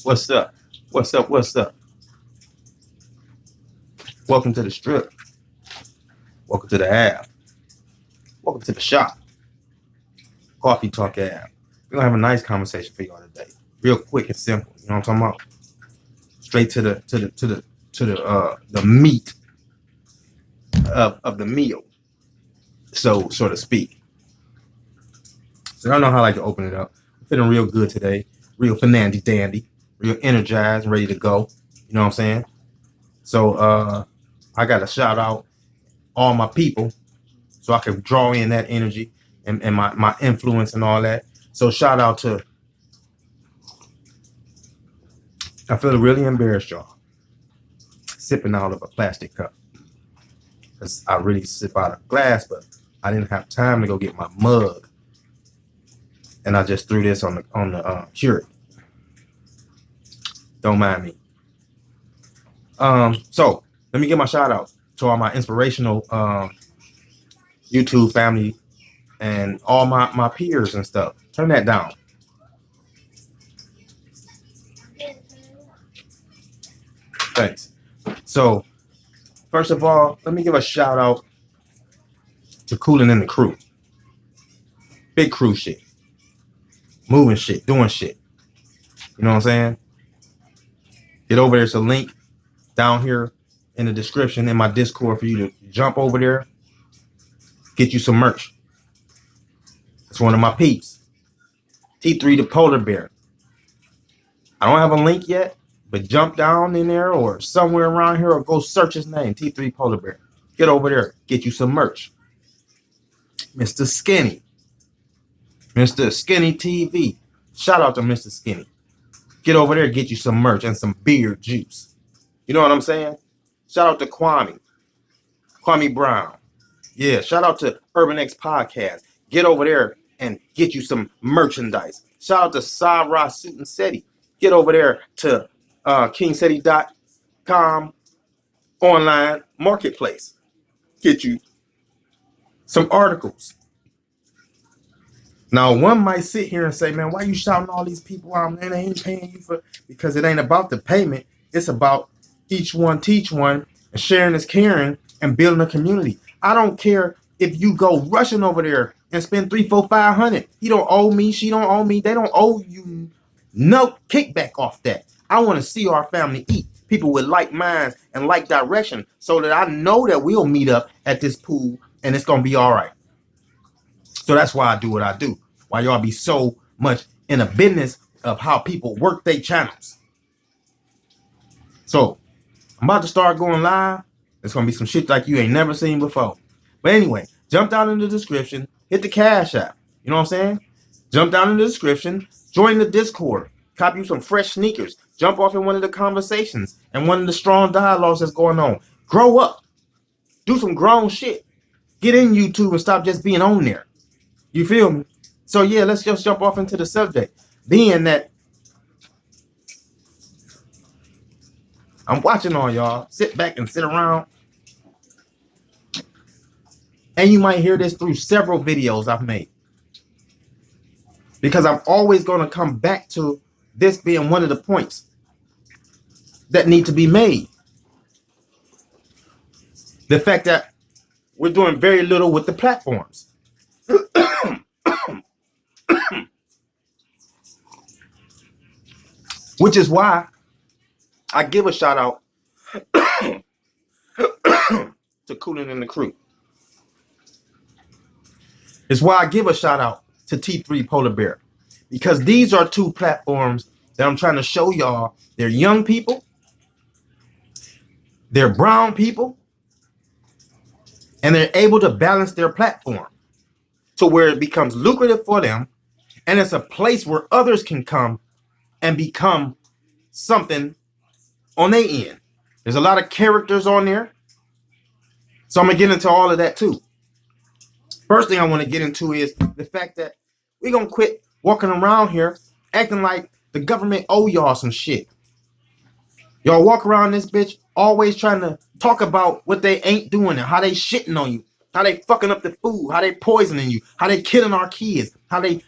What's up? What's up? What's up? Welcome to the strip. Welcome to the app. Welcome to the shop. Coffee Talk app. We're gonna have a nice conversation for y'all today. Real quick and simple. You know what I'm talking about? Straight to the meat of the meal. So to speak. So y'all know how I like to open it up. I'm feeling real good today. Real finandy dandy. Real energized, ready to go. You know what I'm saying? So I got to shout out all my people so I can draw in that energy and my influence and all that. So shout out to, I feel really embarrassed, y'all, sipping out of a plastic cup. Because I really sip out of glass, but I didn't have time to go get my mug. And I just threw this on the Keurig. Don't mind me. So let me give my shout out to all my inspirational YouTube family and all my peers and stuff. Turn that down. Thanks. So first of all, let me give a shout out to Coolin' and the crew. Big crew shit. Moving shit, doing shit. You know what I'm saying? Get over there. There's a link down here in the description in my Discord for you to jump over there. Get you some merch. It's one of my peeps. T3 the polar bear. I don't have a link yet, but jump down in there or somewhere around here or go search his name, T3 polar bear. Get over there. Get you some merch. Mr. Skinny. Mr. Skinny TV. Shout out to Mr. Skinny. Get over there, get you some merch and some beer juice. You know what I'm saying? Shout out to Kwame Brown. Yeah, shout out to Urban X Podcast. Get over there and get you some merchandise. Shout out to Sarah Suit and Seti. Get over there to kingseti.com online marketplace. Get you some articles. Now, one might sit here and say, man, why you shouting all these people out? Man, they ain't paying you for, because it ain't about the payment. It's about each one teach one, and sharing is caring, and building a community. I don't care if you go rushing over there and spend $300, $400, $500. He don't owe me. She don't owe me. They don't owe you no kickback off that. I want to see our family eat. People with like minds and like direction, so that I know that we'll meet up at this pool and it's going to be all right. So that's why I do what I do. Why y'all be so much in a business of how people work their channels. So I'm about to start going live. There's going to be some shit like you ain't never seen before. But anyway, jump down in the description. Hit the Cash App. You know what I'm saying? Jump down in the description. Join the Discord. Copy you some fresh sneakers. Jump off in one of the conversations and one of the strong dialogues that's going on. Grow up. Do some grown shit. Get in YouTube and stop just being on there. You feel me? So yeah, let's just jump off into the subject. Being that I'm watching all y'all sit back and sit around. And you might hear this through several videos I've made. Because I'm always going to come back to this being one of the points that need to be made. The fact that we're doing very little with the platforms. Which is why I give a shout out to Coolin' and the crew. It's why I give a shout out to T3 Polar Bear. Because these are two platforms that I'm trying to show y'all. They're young people. They're brown people. And they're able to balance their platform to where it becomes lucrative for them. And it's a place where others can come and become something on their end. There's a lot of characters on there. So I'm going to get into all of that too. First thing I want to get into is the fact that we're going to quit walking around here acting like the government owe y'all some shit. Y'all walk around this bitch always trying to talk about what they ain't doing and how they shitting on you, how they fucking up the food, how they poisoning you, how they killing our kids, how they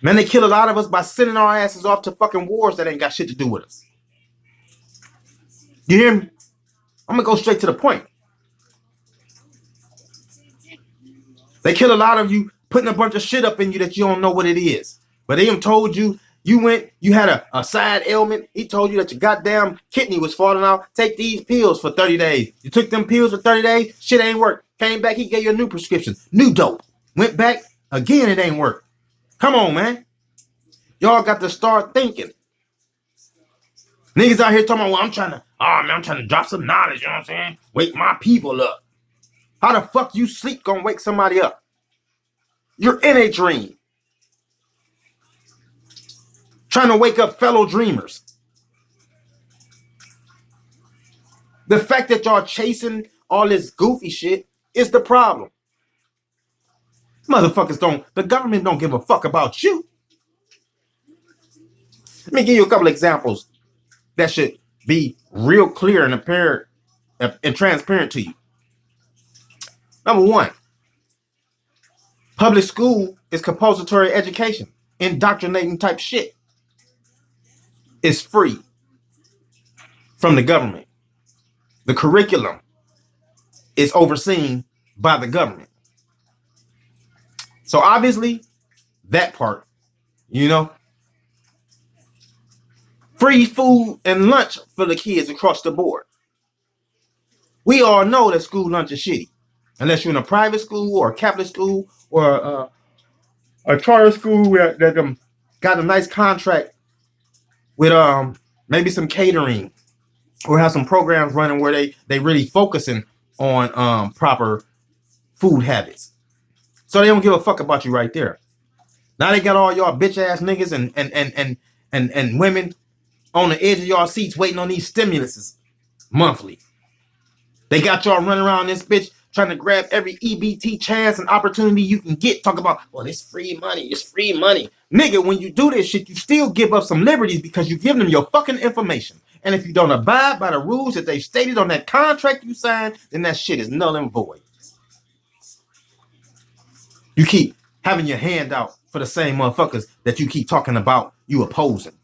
Man, they kill a lot of us by sending our asses off to fucking wars that ain't got shit to do with us. You hear me? I'm gonna go straight to the point. They kill a lot of you, putting a bunch of shit up in you that you don't know what it is. But they told you, you had a side ailment. He told you that your goddamn kidney was falling out. Take these pills for 30 days. You took them pills for 30 days, shit ain't work. Came back, he gave you a new prescription, new dope. Went back, again, it ain't work. Come on, man. Y'all got to start thinking. Niggas out here talking about, well, I'm trying to drop some knowledge, you know what I'm saying? Wake my people up. How the fuck you sleep gonna wake somebody up? You're in a dream. Trying to wake up fellow dreamers. The fact that y'all chasing all this goofy shit is the problem. Motherfuckers the government don't give a fuck about you. Let me give you a couple examples that should be real clear and apparent and transparent to you. Number one, public school is compulsory education, indoctrinating type shit. It's free from the government. The curriculum is overseen by the government. So obviously, that part, free food and lunch for the kids across the board. We all know that school lunch is shitty. Unless you're in a private school or a Catholic school or a charter school that got a nice contract with maybe some catering or have some programs running where they really focusing on proper food habits. So they don't give a fuck about you right there. Now they got all y'all bitch ass niggas and women on the edge of y'all seats waiting on these stimuluses monthly. They got y'all running around this bitch trying to grab every EBT chance and opportunity you can get. Talk about, well, it's free money. It's free money. Nigga, when you do this shit, you still give up some liberties because you give them your fucking information. And if you don't abide by the rules that they stated on that contract you signed, then that shit is null and void. You keep having your hand out for the same motherfuckers that you keep talking about you opposing.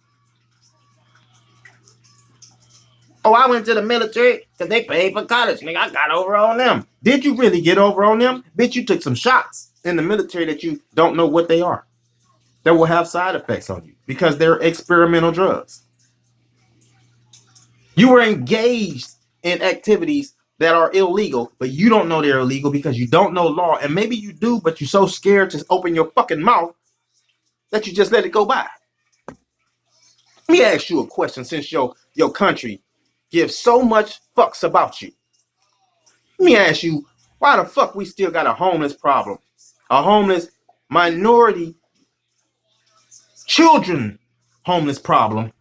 Oh, I went to the military because they paid for college. Nigga, I got over on them. Did you really get over on them? Bitch, you took some shots in the military that you don't know what they are. That will have side effects on you because they're experimental drugs. You were engaged in activities that are illegal, but you don't know they're illegal because you don't know law. And maybe you do, but you're so scared to open your fucking mouth that you just let it go by. Let me ask you a question since your country gives so much fucks about you. Let me ask you, why the fuck we still got a homeless problem? A homeless minority children homeless problem.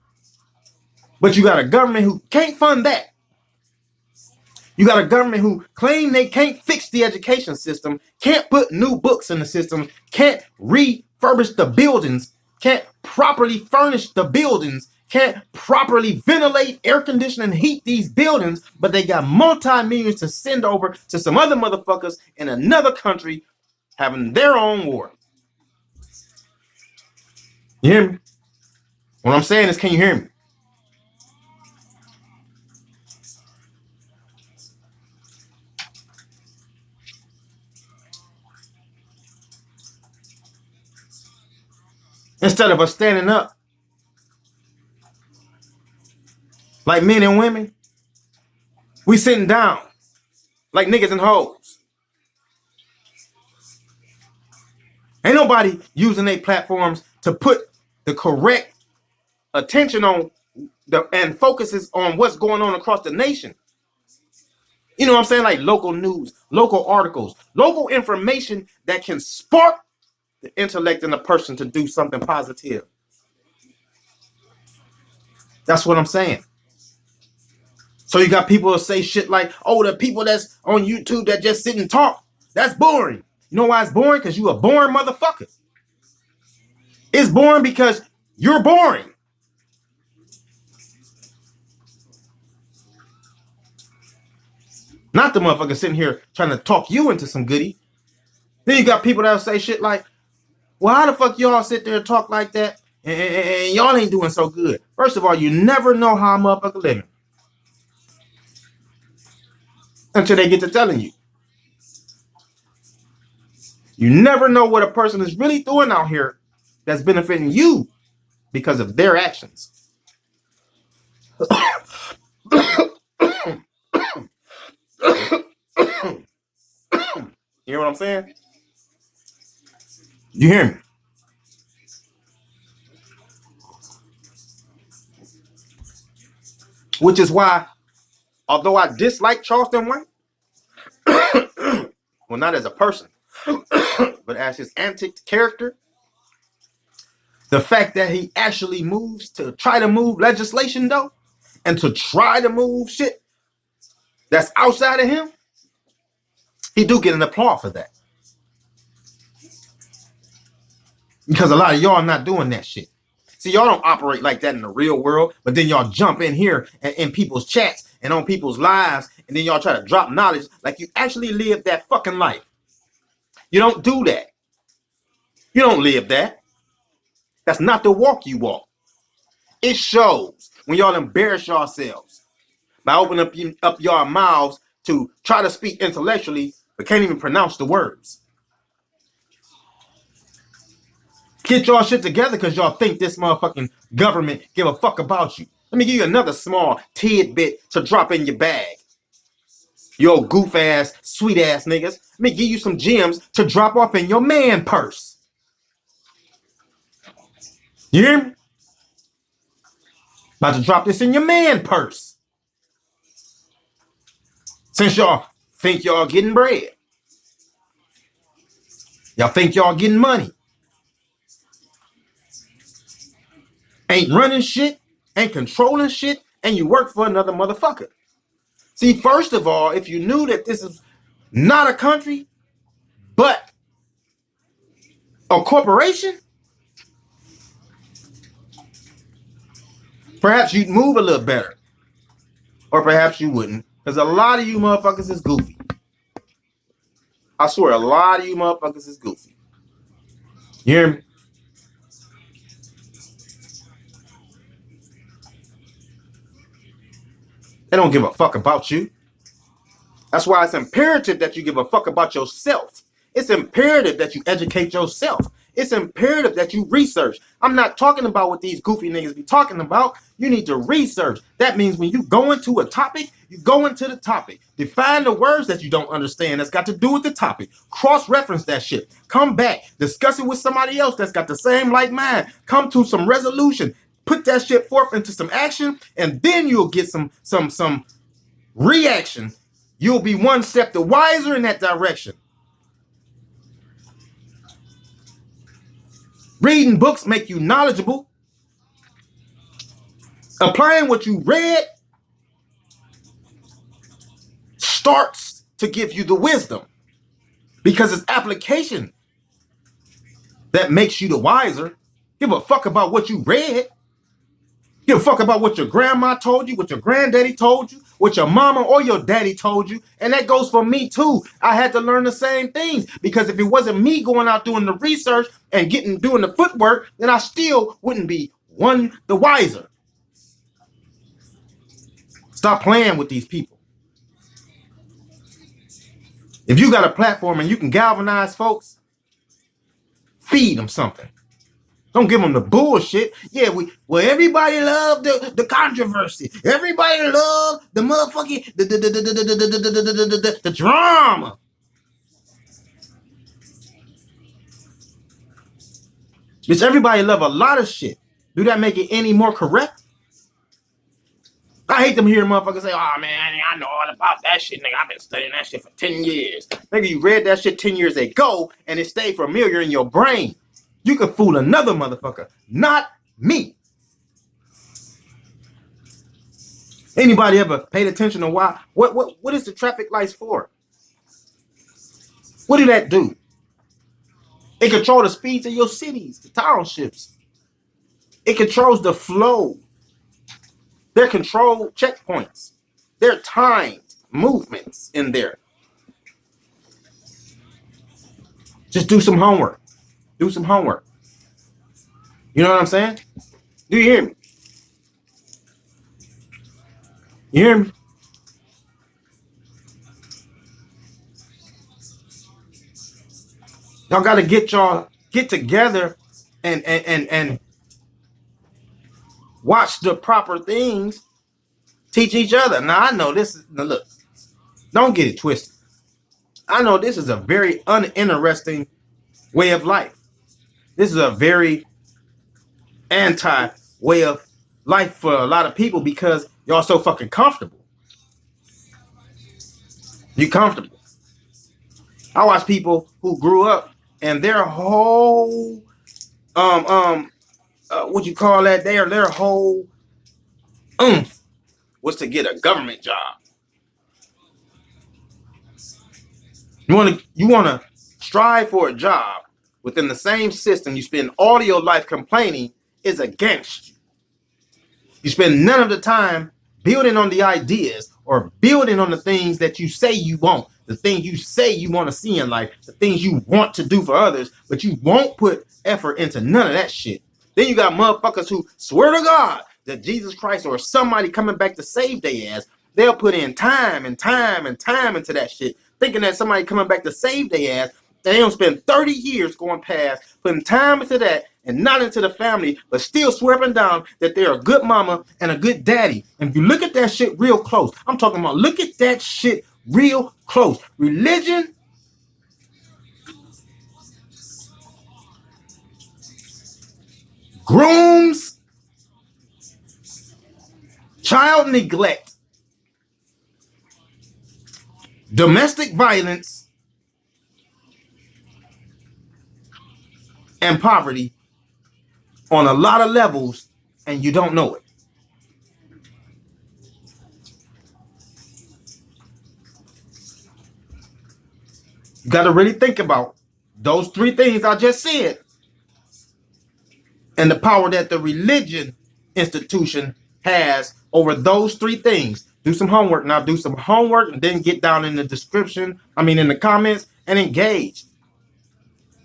But you got a government who can't fund that. You got a government who claim they can't fix the education system, can't put new books in the system, can't refurbish the buildings, can't properly furnish the buildings, can't properly ventilate, air condition, and heat these buildings, but they got multi-millions to send over to some other motherfuckers in another country having their own war. You hear me? What I'm saying is, can you hear me? Instead of us standing up like men and women, we sitting down like niggas and hoes. Ain't nobody using their platforms to put the correct attention on and focuses on what's going on across the nation. You know what I'm saying? Like local news, local articles, local information that can spark the intellect in a person to do something positive. That's what I'm saying. So you got people that say shit like, oh, the people that's on YouTube that just sit and talk, that's boring. You know why it's boring? Because you a boring motherfucker. It's boring because you're boring. Not the motherfucker sitting here trying to talk you into some goodie. Then you got people that'll say shit like, Well, how the fuck y'all sit there and talk like that and y'all ain't doing so good? First of all, you never know how a motherfucker living until they get to telling you. You never know what a person is really doing out here that's benefiting you because of their actions. You hear what I'm saying? You hear me? Which is why, although I dislike Charleston White, well, not as a person, but as his antic character, the fact that he actually moves to try to move legislation, though, and to try to move shit that's outside of him, he do get an applause for that. Because a lot of y'all not doing that shit. See, y'all don't operate like that in the real world, but then y'all jump in here and in people's chats and on people's lives, and then y'all try to drop knowledge like you actually live that fucking life. You don't do that. You don't live that. That's not the walk you walk. It shows when y'all embarrass yourselves by opening up your mouths to try to speak intellectually, but can't even pronounce the words. Get y'all shit together because y'all think this motherfucking government give a fuck about you. Let me give you another small tidbit to drop in your bag. You old goof ass, sweet ass niggas. Let me give you some gems to drop off in your man purse. You hear me? About to drop this in your man purse. Since y'all think y'all getting bread. Y'all think y'all getting money. Ain't running shit, ain't controlling shit, and you work for another motherfucker. See, first of all, if you knew that this is not a country, but a corporation, perhaps you'd move a little better. Or perhaps you wouldn't. Because a lot of you motherfuckers is goofy. I swear, a lot of you motherfuckers is goofy. You hear me? They don't give a fuck about you. That's why it's imperative that you give a fuck about yourself. It's imperative that you educate yourself. It's imperative that you research. I'm not talking about what these goofy niggas be talking about. You need to research. That means when you go into a topic, you go into the topic. Define the words that you don't understand that's got to do with the topic. Cross-reference that shit. Come back. Discuss it with somebody else that's got the same like mind. Come to some resolution. Put that shit forth into some action, and then you'll get some reaction. You'll be one step the wiser in that direction. Reading books make you knowledgeable. Applying what you read starts to give you the wisdom, because it's application that makes you the wiser. Give a fuck about what you read. Give a fuck about what your grandma told you, what your granddaddy told you, what your mama or your daddy told you. And that goes for me too. I had to learn the same things, because if it wasn't me going out doing the research and doing the footwork, then I still wouldn't be one the wiser. Stop playing with these people. If you got a platform and you can galvanize folks, feed them something. Don't give them the bullshit. Yeah, everybody loved the controversy. Everybody loved the motherfucking the drama. Bitch, everybody love a lot of shit. Do that make it any more correct? I hate them hearing motherfuckers say, "Oh man, I know all about that shit, nigga. I've been studying that shit for 10 years. Nigga, you read that shit 10 years ago and it stayed familiar in your brain. You could fool another motherfucker, not me." Anybody ever paid attention to why? What is the traffic lights for? What do that do? It controls the speeds of your cities, the townships. It controls the flow. They're controlled checkpoints. They're timed movements in there. Just do some homework. Do some homework. You know what I'm saying? Do you hear me? You hear me? Y'all got to get together and watch the proper things. Teach each other. Now I know this is, now look, don't get it twisted. I know this is a very uninteresting way of life. This is a very anti way of life for a lot of people because y'all so fucking comfortable. You comfortable. I watch people who grew up and their whole what you call that? Their whole oomph was to get a government job. You wanna strive for a job within the same system you spend all of your life complaining is against you. You spend none of the time building on the ideas or building on the things that you say you want, the things you say you want to see in life, the things you want to do for others, but you won't put effort into none of that shit. Then you got motherfuckers who swear to God that Jesus Christ or somebody coming back to save their ass. They'll put in time and time and time into that shit, thinking that somebody coming back to save their ass. They don't spend 30 years going past, putting time into that and not into the family, but still swearing down that they're a good mama and a good daddy. And if you look at that shit real close, I'm talking about look at that shit real close. Religion grooms child neglect, domestic violence, and poverty on a lot of levels, and you don't know it. You got to really think about those three things I just said and the power that the religion institution has over those three things. Do some homework. Now do some homework and then get down in the description, in the comments, and engage.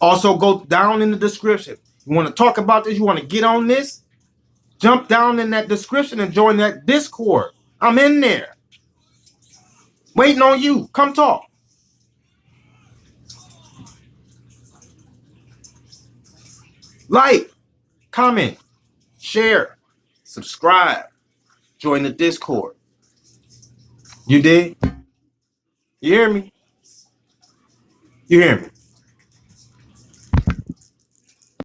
Also go down in the description. You want to talk about this? You want to get on this? Jump down in that description and join that Discord. I'm in there. Waiting on you. Come talk. Like, comment, share, subscribe, join the Discord. You did? You hear me? You hear me?